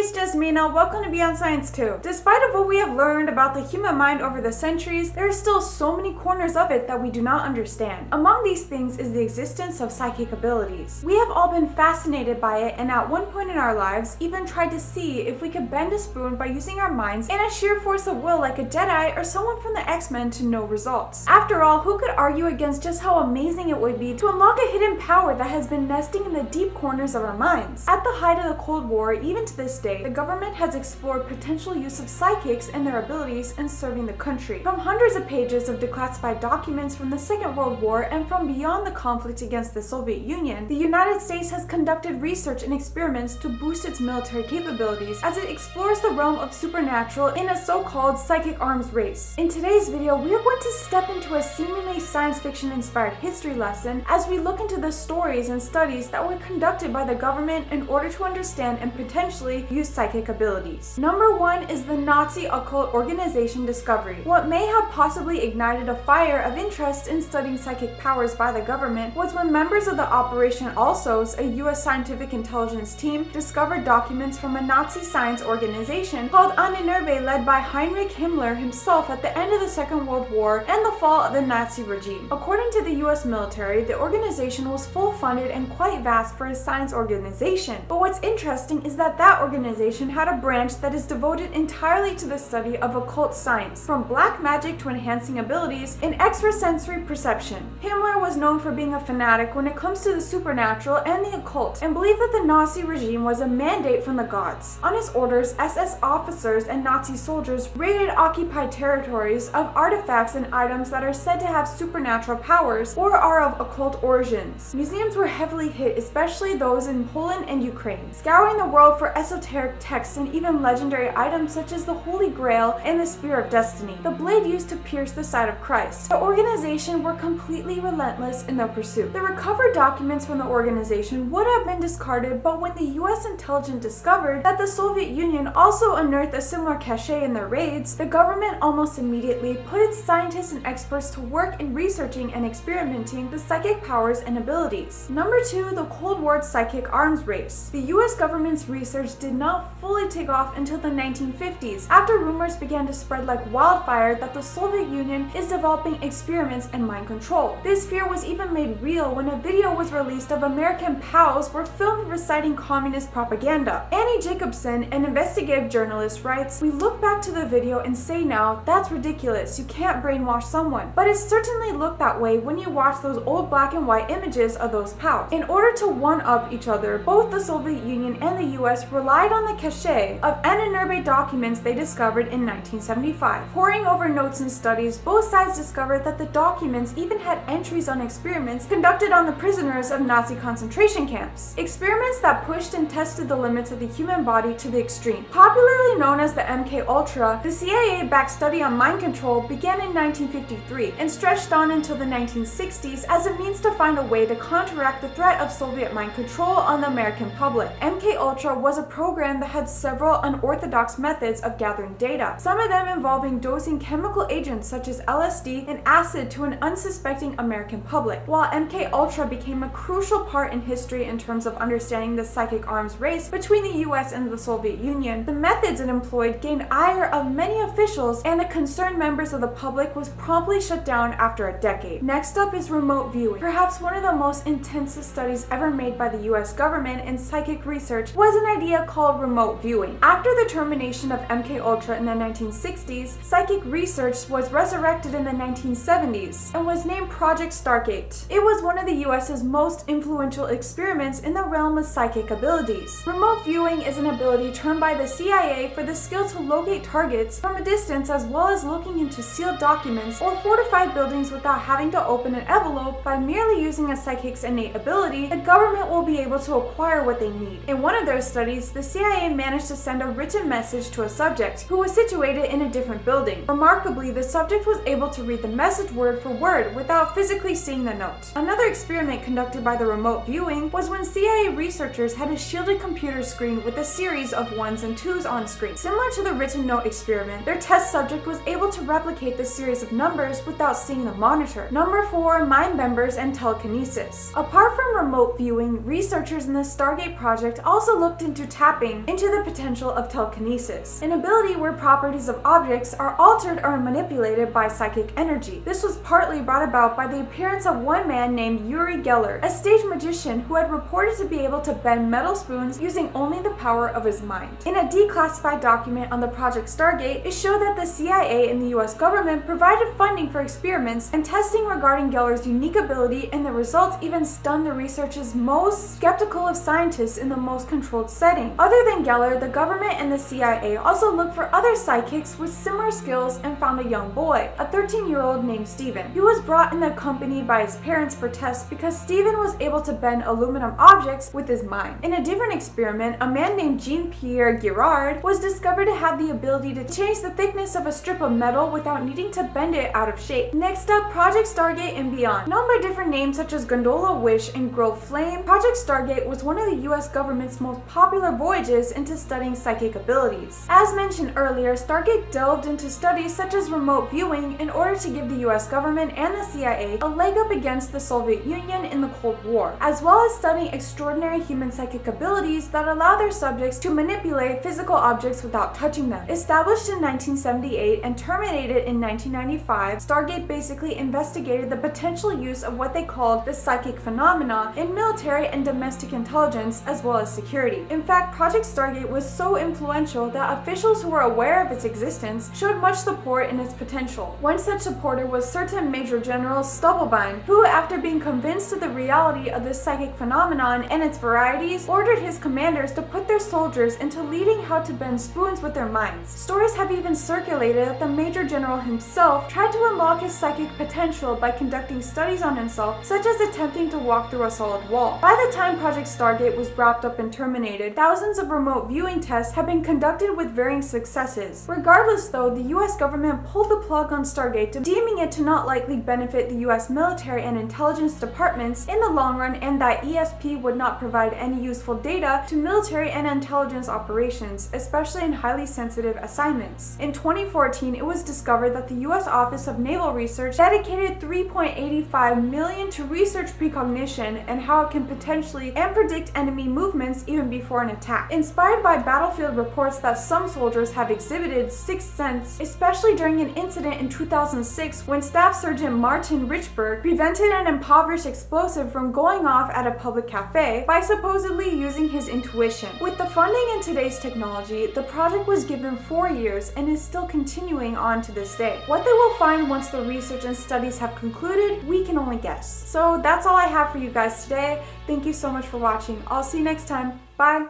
it's just me now. Welcome to Beyond Science 2. Despite of what we have learned about the human mind over the centuries, there are still so many corners of it that we do not understand. Among these things is the existence of psychic abilities. We have all been fascinated by it, and at one point in our lives even tried to see if we could bend a spoon by using our minds and a sheer force of will like a Jedi or someone from the X-Men to no results. After all, who could argue against just how amazing it would be to unlock a hidden power that has been nesting in the deep corners of our minds? At the height of the Cold War, even to this day, the government has explored potential use of psychics and their abilities in serving the country. From hundreds of pages of declassified documents from the Second World War and from beyond the conflict against the Soviet Union, the United States has conducted research and experiments to boost its military capabilities as it explores the realm of supernatural in a so-called psychic arms race. In today's video, we are going to step into a seemingly science fiction inspired history lesson as we look into the stories and studies that were conducted by the government in order to understand and potentially use psychic abilities. Number 1 is the Nazi occult organization Discovery. What may have possibly ignited a fire of interest in studying psychic powers by the government was when members of the Operation Alsos, a US scientific intelligence team, discovered documents from a Nazi science organization called Untitled, led by Heinrich Himmler himself at the end of the Second World War and the fall of the Nazi regime. According to the US military, the organization was full funded and quite vast for a science organization. But what's interesting is that organization had a branch that is devoted entirely to the study of occult science, from black magic to enhancing abilities in extrasensory perception. Himmler was known for being a fanatic when it comes to the supernatural and the occult, and believed that the Nazi regime was a mandate from the gods. On his orders, SS officers and Nazi soldiers raided occupied territories of artifacts and items that are said to have supernatural powers or are of occult origins. Museums were heavily hit, especially those in Poland and Ukraine, scouring the world for esoteric texts and even legendary items such as the Holy Grail and the Spear of Destiny, the blade used to pierce the side of Christ. The organization were completely relentless in their pursuit. The recovered documents from the organization would have been discarded, but when the US intelligence discovered that the Soviet Union also unearthed a similar cache in their raids, the government almost immediately put its scientists and experts to work in researching and experimenting the psychic powers and abilities. Number 2, the Cold War psychic arms race. The US government's research did not fully take off until the 1950s, after rumors began to spread like wildfire that the Soviet Union is developing experiments in mind control. This fear was even made real when a video was released of American POWs were filmed reciting communist propaganda. Annie Jacobson, an investigative journalist, writes, "We look back to the video and say now, that's ridiculous, you can't brainwash someone. But it certainly looked that way when you watch those old black and white images of those POWs." In order to one-up each other, both the Soviet Union and the US relied on the cache of Ananurbe documents they discovered in 1975. Poring over notes and studies, both sides discovered that the documents even had entries on experiments conducted on the prisoners of Nazi concentration camps. Experiments that pushed and tested the limits of the human body to the extreme. Popularly known as the MK Ultra, the CIA-backed study on mind control began in 1953 and stretched on until the 1960s as a means to find a way to counteract the threat of Soviet mind control on the American public. MK Ultra was a program that had several unorthodox methods of gathering data, some of them involving dosing chemical agents such as LSD and acid to an unsuspecting American public. While MK Ultra became a crucial part in history in terms of understanding the psychic arms race between the US and the Soviet Union, the methods it employed gained ire of many officials, and the concerned members of the public was promptly shut down after a decade. Next up is remote viewing. Perhaps one of the most intensive studies ever made by the US government in psychic research was an idea called remote viewing. After the termination of MK Ultra in the 1960s, psychic research was resurrected in the 1970s and was named Project Stargate. It was one of the US's most influential experiments in the realm of psychic abilities. Remote viewing is an ability termed by the CIA for the skill to locate targets from a distance, as well as looking into sealed documents or fortified buildings without having to open an envelope. By merely using a psychic's innate ability, the government will be able to acquire what they need. In one of their studies, the CIA managed to send a written message to a subject who was situated in a different building. Remarkably, the subject was able to read the message word for word without physically seeing the note. Another experiment conducted by the remote viewing was when CIA researchers had a shielded computer screen with a series of 1s and 2s on screen. Similar to the written note experiment, their test subject was able to replicate the series of numbers without seeing the monitor. Number 4, mind members and telekinesis. Apart from remote viewing, researchers in the Stargate project also looked into tapping tapping into the potential of telekinesis, an ability where properties of objects are altered or manipulated by psychic energy. This was partly brought about by the appearance of one man named Uri Geller, a stage magician who had reported to be able to bend metal spoons using only the power of his mind. In a declassified document on the Project Stargate, it showed that the CIA and the US government provided funding for experiments and testing regarding Geller's unique ability, and the results even stunned the researchers most skeptical of scientists in the most controlled setting. Other than Geller, the government and the CIA also looked for other psychics with similar skills and found a young boy, a 13-year-old named Steven. He was brought in accompanied by his parents for tests because Steven was able to bend aluminum objects with his mind. In a different experiment, a man named Jean-Pierre Girard was discovered to have the ability to change the thickness of a strip of metal without needing to bend it out of shape. Next up, Project Stargate and beyond. Known by different names such as Gondola Wish and Grove Flame, Project Stargate was one of the US government's most popular voyages into studying psychic abilities. As mentioned earlier, Stargate delved into studies such as remote viewing in order to give the US government and the CIA a leg up against the Soviet Union in the Cold War, as well as studying extraordinary human psychic abilities that allow their subjects to manipulate physical objects without touching them. Established in 1978 and terminated in 1995, Stargate basically investigated the potential use of what they called the psychic phenomena in military and domestic intelligence as well as security. In fact, Project Stargate was so influential that officials who were aware of its existence showed much support in its potential. One such supporter was certain Major General Stubblebine, who, after being convinced of the reality of this psychic phenomenon and its varieties, ordered his commanders to put their soldiers into leading how to bend spoons with their minds. Stories have even circulated that the Major General himself tried to unlock his psychic potential by conducting studies on himself, such as attempting to walk through a solid wall. By the time Project Stargate was wrapped up and terminated, thousands of remote viewing tests have been conducted with varying successes. Regardless though, the US government pulled the plug on Stargate, deeming it to not likely benefit the US military and intelligence departments in the long run, and that ESP would not provide any useful data to military and intelligence operations, especially in highly sensitive assignments. In 2014, it was discovered that the US Office of Naval Research dedicated $3.85 million to research precognition and how it can potentially and predict enemy movements even before an attack. Inspired by battlefield reports that some soldiers have exhibited sixth sense, especially during an incident in 2006 when Staff Sergeant Martin Richburg prevented an impoverished explosive from going off at a public cafe by supposedly using his intuition. With the funding in today's technology, the project was given 4 years and is still continuing on to this day. What they will find once the research and studies have concluded, we can only guess. So that's all I have for you guys today. Thank you so much for watching. I'll see you next time. Bye!